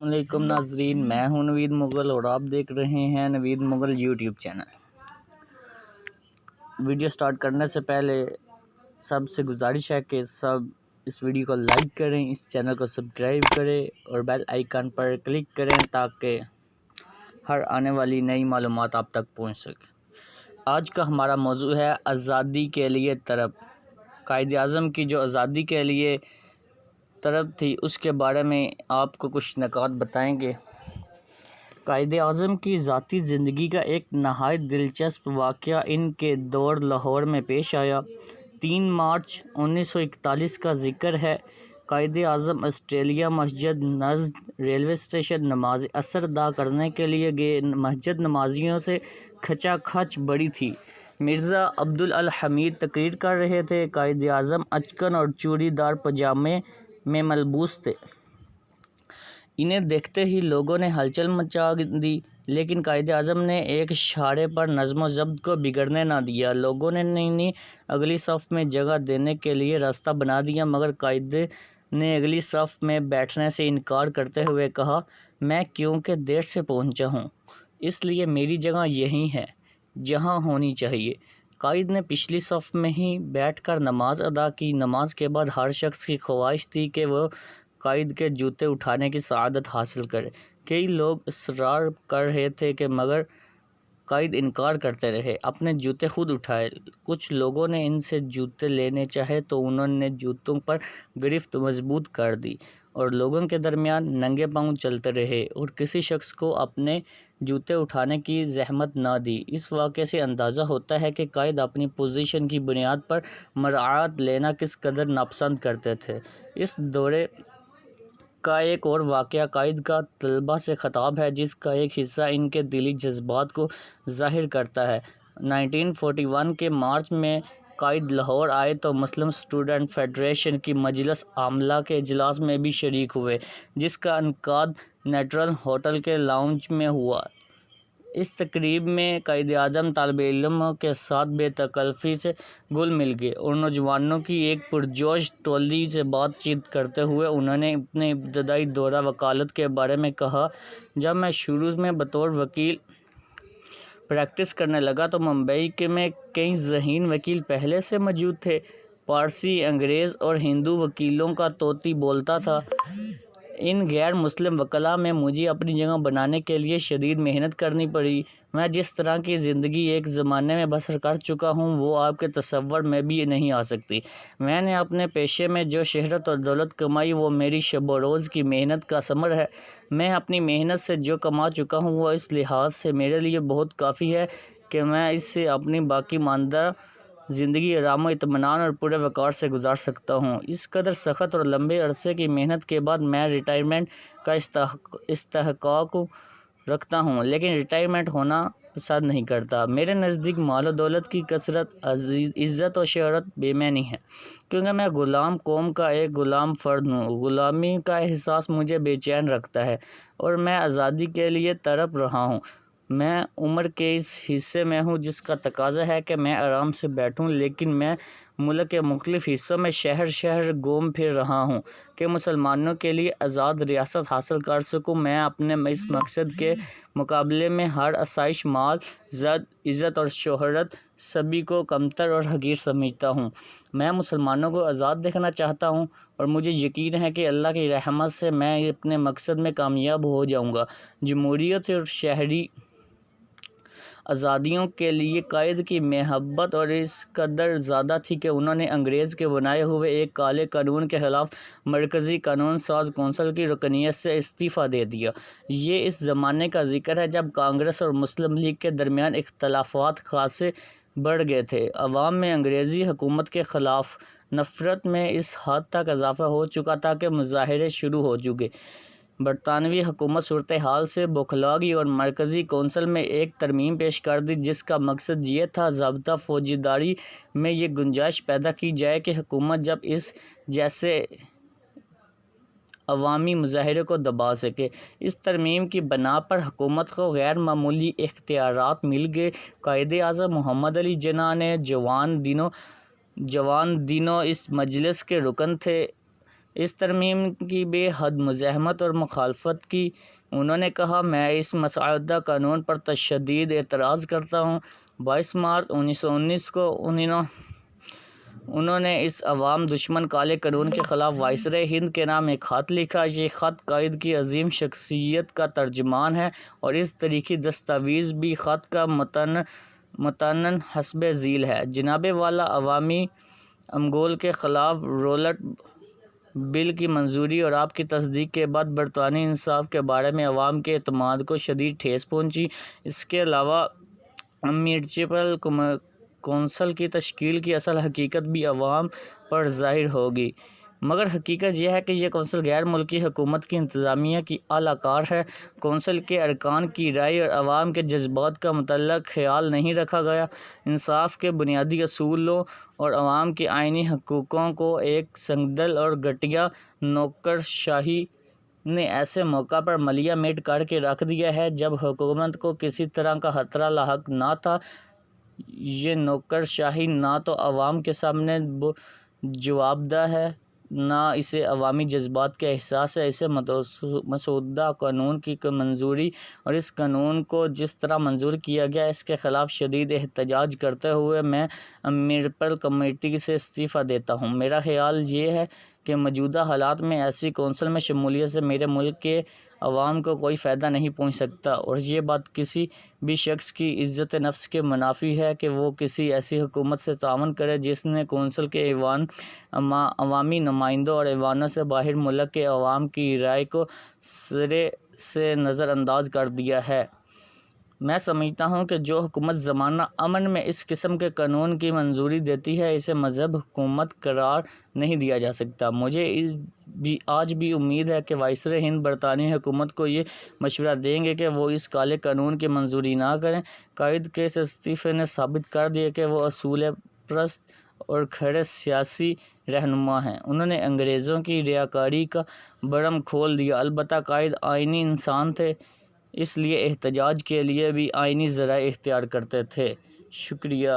वालेकुम नाजरीन, मैं हूं नवीद मुग़ल और आप देख रहे हैं Naveed Mughal YouTube channel. Video start करने से पहले सबसे गुजारिश है कि सब इस वीडियो को लाइक करें, इस चैनल को सब्सक्राइब करें और बेल आइकन पर क्लिक करें ताकि हर आने वाली नई मालूमात आप तक पहुंच सके। आज का हमारा मौजू है आज़ादी के लिए तड़प। कायद-ए-आज़म की जो आज़ादी के लिए तड़प थी उसके बारे में आपको कुछ नुकात बताएंगे। कायद-ए-आज़म की ज़ाती ज़िंदगी का एक नहायत दिलचस्प वाक़या इनके दौर लाहौर में पेश आया। 3 मार्च 1941 का ज़िक्र है। कायद-ए-आज़म ऑस्ट्रेलिया मस्जिद नज़द रेलवे स्टेशन नमाज असर अदा करने के लिए गए। मस्जिद नमाजियों से खचाखच बड़ी थी। मिर्ज़ा अब्दुल अल हमीद तकरीर कर रहे थे। कायद-ए-आज़म अचकन और चूड़ीदार पजामे में मलबूस थे। इन्हें देखते ही लोगों ने हलचल मचा दी, लेकिन कायद-ए-आज़म ने एक इशारे पर नज़्म-ओ-ज़ब्त को बिगड़ने ना दिया। लोगों ने इन्हें अगली सफ़ में जगह देने के लिए रास्ता बना दिया, मगर कायद ने अगली सफ़ में बैठने से इनकार करते हुए कहा, मैं क्योंकि देर से पहुंचा हूं, इसलिए मेरी जगह यहीं है जहां होनी चाहिए। कायद ने पिछली सफ़ में ही बैठकर नमाज अदा की। नमाज के बाद हर शख्स की ख्वाहिश थी कि वो कायद के जूते उठाने की सआदत हासिल करे। कई लोग इसरार कर रहे थे कि मगर कायद इनकार करते रहे, अपने जूते खुद उठाए। कुछ लोगों ने इनसे जूते लेने चाहे तो उन्होंने जूतों पर गिरफ्त मजबूत कर दी और लोगों के दरमियान नंगे पांव चलते रहे और किसी शख्स को अपने जूते उठाने की ज़हमत ना दी। इस वाक़े से अंदाज़ा होता है कि कायद अपनी पोजीशन की बुनियाद पर मराआत लेना किस कदर नापसंद करते थे। इस दौरे का एक और वाक़या कायद का तलबा से ख़िताब है, जिसका एक हिस्सा इनके दिली जज्बात को ज़ाहिर करता है। 1941 के मार्च में कायद लाहौर आए तो मुस्लिम स्टूडेंट फेडरेशन की मजलिस आमला के इजलास में भी शरीक हुए, जिसका इनकाद नेचुरल होटल के लाउंज में हुआ। इस तकरीब में कायद-ए-आज़म तालिब-इल्मों के साथ बेतकल्फ़ी से घुल मिल गए और नौजवानों की एक पुरजोश टोली से बातचीत करते हुए उन्होंने अपने इब्तदाई दौरा वकालत के बारे में कहा। जब मैं शुरू में बतौर वकील प्रैक्टिस करने लगा तो मुंबई के में कई ज़हीन वकील पहले से मौजूद थे। पारसी, अंग्रेज़ और हिंदू वकीलों का तोती बोलता था। इन गैर मुस्लिम वकला में मुझे अपनी जगह बनाने के लिए शदीद मेहनत करनी पड़ी। मैं जिस तरह की ज़िंदगी एक ज़माने में बसर कर चुका हूँ वो आपके तसव्वुर में भी नहीं आ सकती। मैंने अपने पेशे में जो शहरत और दौलत कमाई वो मेरी शब रोज़ की मेहनत का समर है। मैं अपनी मेहनत से जो कमा चुका हूँ वो इस लिहाज से मेरे लिए बहुत काफ़ी है कि मैं इससे अपनी बाकी मानदा ज़िंदगी आराम, इत्मीनान और पूरे वक़ार से गुजार सकता हूँ। इस कदर सख्त और लंबे अरसे की मेहनत के बाद मैं रिटायरमेंट का इस्तेहक़ाक़ रखता हूँ, लेकिन रिटायरमेंट होना पसंद नहीं करता। मेरे नज़दीक माल और दौलत की कसरत, इज़्ज़त और शोहरत बेमैनी है, क्योंकि मैं ग़ुलाम कौम का एक ग़ुलाम फ़र्द हूँ। ग़ुलामी का एहसास मुझे बेचैन रखता है और मैं आज़ादी के लिए तड़प रहा हूँ। मैं उम्र के इस हिस्से में हूँ जिसका तकाज़ा है कि मैं आराम से बैठूँ, लेकिन मैं मुल्क के मुख्तलिफ़ हिस्सों में शहर शहर घूम फिर रहा हूँ कि मुसलमानों के लिए आज़ाद रियासत हासिल कर सकूँ। मैं अपने इस मकसद के मुकाबले में हर आसाइश, माल, इज़्ज़त और शोहरत सभी को कमतर और हक़ीर समझता हूँ। मैं मुसलमानों को आज़ाद देखना चाहता हूँ और मुझे यकीन है कि अल्लाह की रहमत से मैं अपने मकसद में कामयाब हो जाऊँगा। जमहूरियत और शहरी आज़ादियों के लिए कायद की महब्बत और इस कदर ज़्यादा थी कि उन्होंने अंग्रेज़ के बनाए हुए एक काले कानून के ख़िलाफ़ मरकज़ी कानून साज कौंसिल की रुकनीत से इस्तीफ़ा दे दिया। ये इस ज़माने का ज़िक्र है जब कांग्रेस और मुस्लिम लीग के दरमियान इख्तलाफ़ात ख़ासे बढ़ गए थे। अवाम में अंग्रेज़ी हुकूमत के ख़िलाफ़ नफ़रत में इस हद तक इजाफ़ा हो चुका था कि मुज़ाहरे शुरू हो चुके। बरतानवी हुकूमत सूरत हाल से बौखला गई और मरकज़ी कौंसिल में एक तरमीम पेश कर दी, जिसका मकसद ये था ज़ाब्ता फ़ौजदारी में ये गुंजाइश पैदा की जाए कि हुकूमत जब इस जैसे अवामी मुज़ाहरे को दबा सके। इस तरमीम की बना पर हुकूमत को गैर मामूली इख्तियारात मिल गए। कायद-ए-आज़म मोहम्मद अली जिन्ना ने जवान दिनों इस मजलिस के रुकन थे। اس ترمیم کی بے حد مزاحمت اور مخالفت کی۔ انہوں نے کہا، میں اس مسودہ قانون پر تشدید اعتراض کرتا ہوں۔ 22 مارچ 1919 کو انہوں نے اس عوام دشمن کالے قانون کے خلاف وائسرائے ہند کے نام ایک خط لکھا۔ یہ خط قائد کی عظیم شخصیت کا ترجمان ہے اور اس تاریخی دستاویز بھی خط کا متن حسب ذیل ہے۔ جناب والا، عوامی امگول کے خلاف رولٹ بل کی منظوری اور آپ کی تصدیق کے بعد برطانوی انصاف کے بارے میں عوام کے اعتماد کو شدید ٹھیس پہنچی۔ اس کے علاوہ میونسپل کونسل کی تشکیل کی اصل حقیقت بھی عوام پر ظاہر ہوگی، مگر حقیقت یہ ہے کہ یہ کونسل غیر ملکی حکومت کی انتظامیہ کی اعلیٰ کار ہے۔ کونسل کے ارکان کی رائے اور عوام کے جذبات کا متعلق خیال نہیں رکھا گیا۔ انصاف کے بنیادی اصولوں اور عوام کے آئینی حقوقوں کو ایک سنگدل اور گھٹیا نوکرشاہی نے ایسے موقع پر ملیہ میٹ کر کے رکھ دیا ہے جب حکومت کو کسی طرح کا خطرہ لاحق نہ تھا۔ یہ نوکرشاہی نہ تو عوام کے سامنے جوابدہ ہے، نہ اسے عوامی جذبات کا احساس ہے۔ اسے مسودہ قانون کی منظوری اور اس قانون کو جس طرح منظور کیا گیا، اس کے خلاف شدید احتجاج کرتے ہوئے میں میونسپل کمیٹی سے استعفیٰ دیتا ہوں۔ میرا خیال یہ ہے کہ موجودہ حالات میں ایسی کونسل میں شمولیت سے میرے ملک کے عوام کو کوئی فائدہ نہیں پہنچ سکتا، اور یہ بات کسی بھی شخص کی عزت نفس کے منافی ہے کہ وہ کسی ایسی حکومت سے تعاون کرے جس نے کونسل کے ایوان، عوامی نمائندوں اور ایوانوں سے باہر ملک کے عوام کی رائے کو سرے سے نظر انداز کر دیا ہے۔ میں سمجھتا ہوں کہ جو حکومت زمانہ امن میں اس قسم کے قانون کی منظوری دیتی ہے، اسے مذہب حکومت قرار نہیں دیا جا سکتا۔ مجھے آج بھی امید ہے کہ وائسرائے ہند برطانوی حکومت کو یہ مشورہ دیں گے کہ وہ اس کالے قانون کی منظوری نہ کریں۔ قائد کے اس استعفے نے ثابت کر دیا کہ وہ اصول پرست اور کھڑے سیاسی رہنما ہیں۔ انہوں نے انگریزوں کی ریاکاری کا برہم کھول دیا۔ البتہ قائد آئینی انسان تھے، اس لیے احتجاج کے لیے بھی آئینی ذرائع اختیار کرتے تھے۔ شکریہ۔